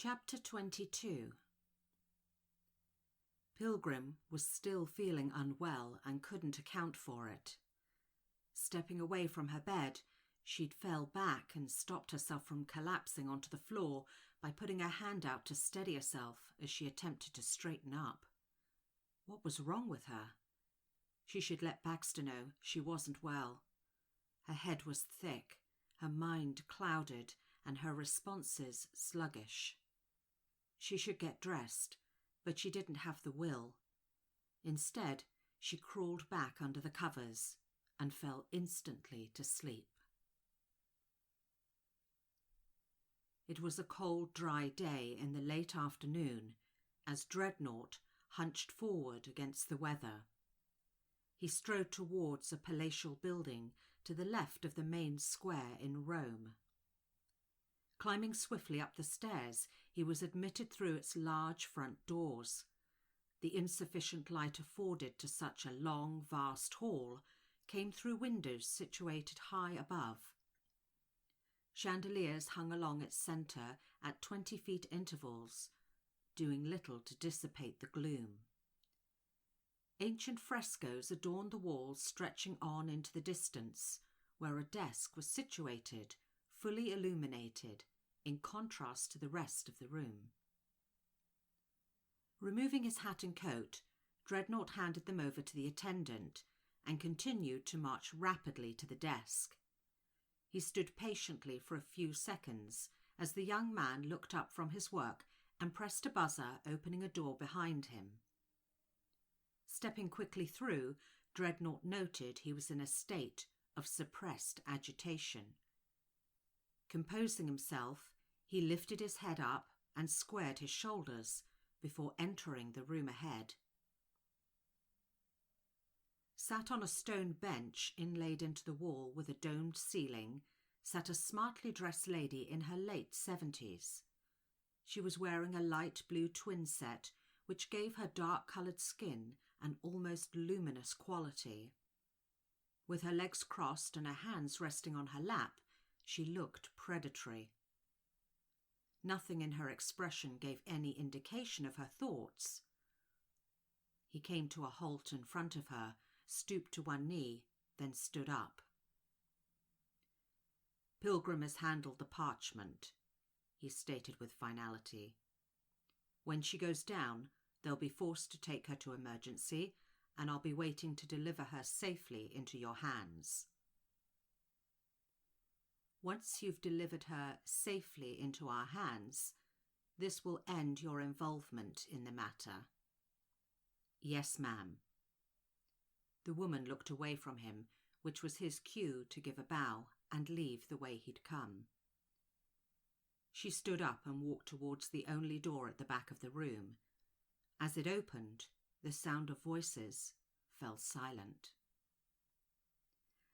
Chapter 22. Pilgrim was still feeling unwell and couldn't account for it. Stepping away from her bed, she'd fell back and stopped herself from collapsing onto the floor by putting her hand out to steady herself as she attempted to straighten up. What was wrong with her? She should let Baxter know she wasn't well. Her head was thick, her mind clouded, and her responses sluggish. She should get dressed, but she didn't have the will. Instead, she crawled back under the covers and fell instantly to sleep. It was a cold, dry day in the late afternoon as Dreadnought hunched forward against the weather. He strode towards a palatial building to the left of the main square in Rome. Climbing swiftly up the stairs, he was admitted through its large front doors. The insufficient light afforded to such a long, vast hall came through windows situated high above. Chandeliers hung along its centre at 20-foot intervals, doing little to dissipate the gloom. Ancient frescoes adorned the walls stretching on into the distance, where a desk was situated, fully illuminated, in contrast to the rest of the room. Removing his hat and coat, Dreadnought handed them over to the attendant and continued to march rapidly to the desk. He stood patiently for a few seconds as the young man looked up from his work and pressed a buzzer, opening a door behind him. Stepping quickly through, Dreadnought noted he was in a state of suppressed agitation. Composing himself, he lifted his head up and squared his shoulders before entering the room ahead. Sat on a stone bench inlaid into the wall with a domed ceiling, sat a smartly dressed lady in her late 70s. She was wearing a light blue twin set, which gave her dark-coloured skin an almost luminous quality. With her legs crossed and her hands resting on her lap, she looked predatory. Nothing in her expression gave any indication of her thoughts. He came to a halt in front of her, stooped to one knee, then stood up. "Pilgrim has handled the parchment," he stated with finality. "When she goes down, they'll be forced to take her to emergency, and I'll be waiting to deliver her safely into your hands." "Once you've delivered her safely into our hands, this will end your involvement in the matter." "Yes, ma'am." The woman looked away from him, which was his cue to give a bow and leave the way he'd come. She stood up and walked towards the only door at the back of the room. As it opened, the sound of voices fell silent.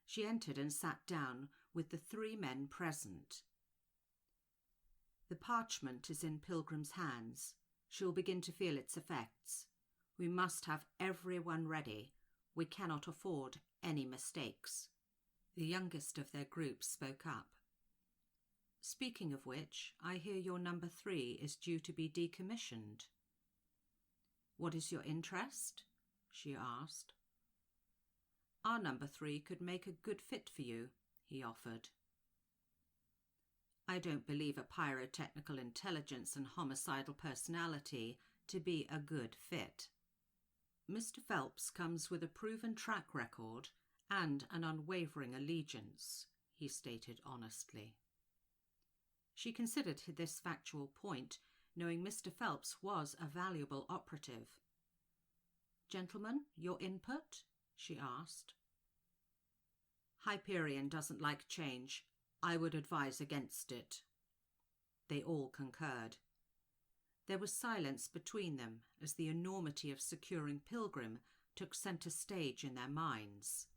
She entered and sat down with the 3 men present. "The parchment is in Pilgrim's hands. She'll begin to feel its effects. We must have everyone ready. We cannot afford any mistakes." The youngest of their group spoke up. "Speaking of which, I hear your number 3 is due to be decommissioned." "What is your interest?" she asked. "Our number 3 could make a good fit for you," he offered. "I don't believe a pyrotechnical intelligence and homicidal personality to be a good fit. Mr. Phelps comes with a proven track record and an unwavering allegiance," he stated honestly. She considered this factual point, knowing Mr. Phelps was a valuable operative. "Gentlemen, your input?" she asked. "Hyperion doesn't like change. I would advise against it." They all concurred. There was silence between them as the enormity of securing Pilgrim took centre stage in their minds.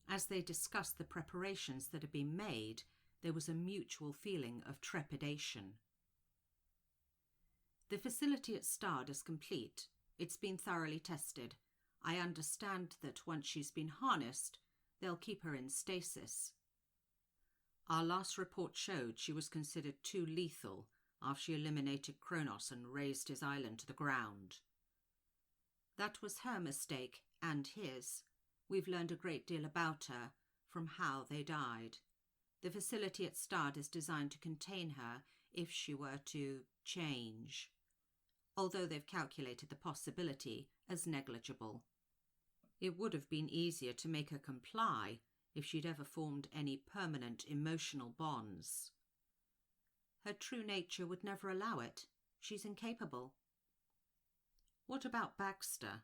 As they discussed the preparations that had been made, there was a mutual feeling of trepidation. "The facility at Stard is complete. It's been thoroughly tested. I understand that once she's been harnessed, they'll keep her in stasis. Our last report showed she was considered too lethal. after she eliminated Kronos and razed his island to the ground. That was her mistake, and his. We've learned a great deal about her from how they died. The facility at Stard is designed to contain her if she were to change, although they've calculated the possibility as negligible. It would have been easier to make her comply if she'd ever formed any permanent emotional bonds. Her true nature would never allow it. She's incapable. What about Baxter?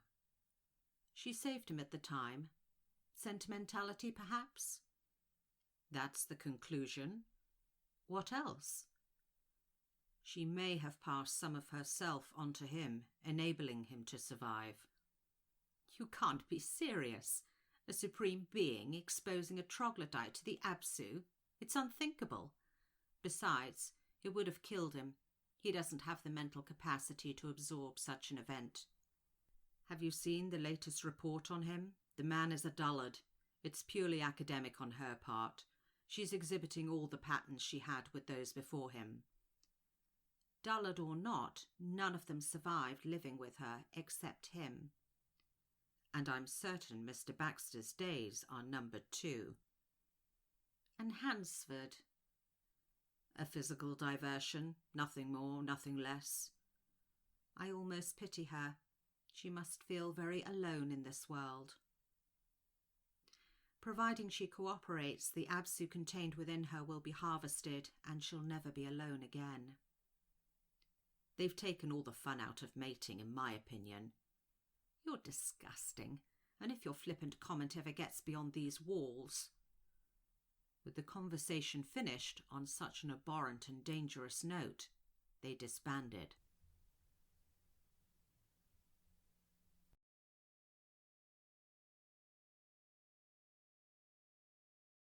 She saved him at the time. Sentimentality, perhaps? That's the conclusion. What else? She may have passed some of herself onto him, enabling him to survive. You can't be serious. A supreme being exposing a troglodyte to the Absu? It's unthinkable. Besides, it would have killed him. He doesn't have the mental capacity to absorb such an event. Have you seen the latest report on him? The man is a dullard. It's purely academic on her part. She's exhibiting all the patterns she had with those before him. Dullard or not, none of them survived living with her except him. And I'm certain Mr. Baxter's days are numbered too. And Hansford? A physical diversion, nothing more, nothing less. I almost pity her. She must feel very alone in this world. Providing she cooperates, the Absu contained within her will be harvested, and she'll never be alone again. They've taken all the fun out of mating, in my opinion. You're disgusting, and if your flippant comment ever gets beyond these walls... With the conversation finished on such an abhorrent and dangerous note, they disbanded.